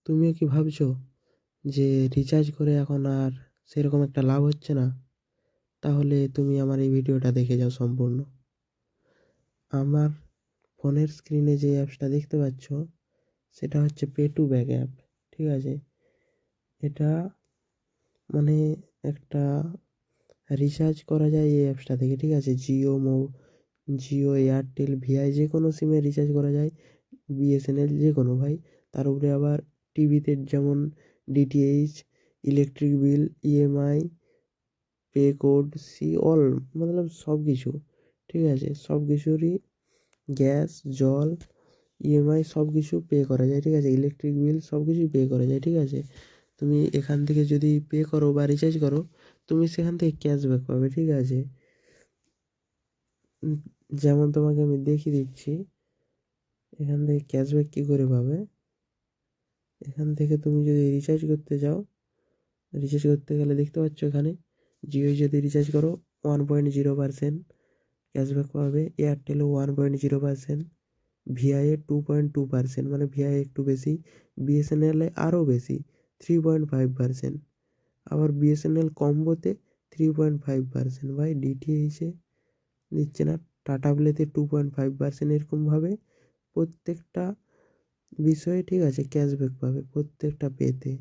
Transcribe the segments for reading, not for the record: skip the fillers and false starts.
তুমিও কি ভাবছো যে রিচার্জ করে এখন আর সেরকম একটা লাভ হচ্ছে না? তাহলে তুমি আমার এই ভিডিওটা দেখে যাও সম্পূর্ণ। আমার ফোনের স্ক্রিনে যে অ্যাপসটা দেখতে পাচ্ছ সেটা হচ্ছে পে টু ব্যাক অ্যাপ। ঠিক আছে, এটা মানে একটা রিচার্জ করা যায় এই অ্যাপসটা থেকে। ঠিক আছে, জিও, এয়ারটেল, ভিআই যে কোনো সিমে রিচার্জ করা যায়, বিএসএনএল যে কোনো ভাই। তার উপরে আবার টিভিতে যেমন DTH, electric bill, EMI, pay code, see all, মতলব সব কিছু। ঠিক আছে, সব কিছুরই গ্যাস, জল, ইএমআই সব কিছু পে করা যায়। ঠিক আছে, ইলেকট্রিক বিল সব কিছুই পে করা যায়। ঠিক আছে, তুমি এখান থেকে যদি পে করো বা রিচার্জ করো, তুমি সেখান থেকে ক্যাশব্যাক পাবে। ঠিক আছে, উম, যেমন তোমাকে আমি দেখিয়ে দিচ্ছি এখান থেকে ক্যাশব্যাক কী করে পাবে। এখান থেকে তুমি যদি রিচার্জ করতে যাও, রিচার্জ করতে গেলে দেখতে পাচ্ছ এখানে জিও যদি রিচার্জ করো 1.0% ক্যাশব্যাক পাবে, এয়ারটেলও 1.0%, ভিআইয়ে 2.2%, মানে ভিআই একটু বেশি, বিএসএনএলে আরও বেশি 3.5%, আবার বিএসএনএল কম্বোতে 3.5%, ভাই ডিটিএইচে দিচ্ছে না, টাটা প্লেতে 2.5%, এরকমভাবে প্রত্যেকটা বিষয়ে ঠিক আছে ক্যাশব্যাক পাবে প্রত্যেকটা পেতে।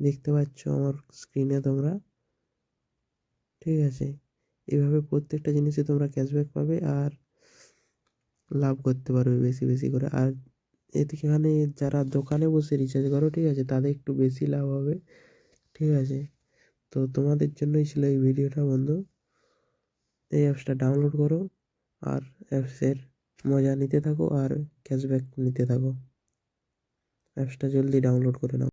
দেখতে পাচ্ছ আমার স্ক্রিনে তোমরা। ঠিক আছে, এভাবে প্রত্যেকটা জিনিসে তোমরা ক্যাশব্যাক পাবে আর লাভ করতে পারবে বেশি বেশি করে। আর এখানে যারা দোকানে বসে রিচার্জ করো, ঠিক আছে, তাদের একটু বেশি লাভ হবে। ঠিক আছে, তো তোমাদের জন্যই ছিল এই ভিডিওটা বন্ধু। এই অ্যাপসটা ডাউনলোড করো আর অ্যাপসের মজা নিতে থাকো আর ক্যাশব্যাক নিতে থাকো। অ্যাপসটা জলদি ডাউনলোড করে নাও।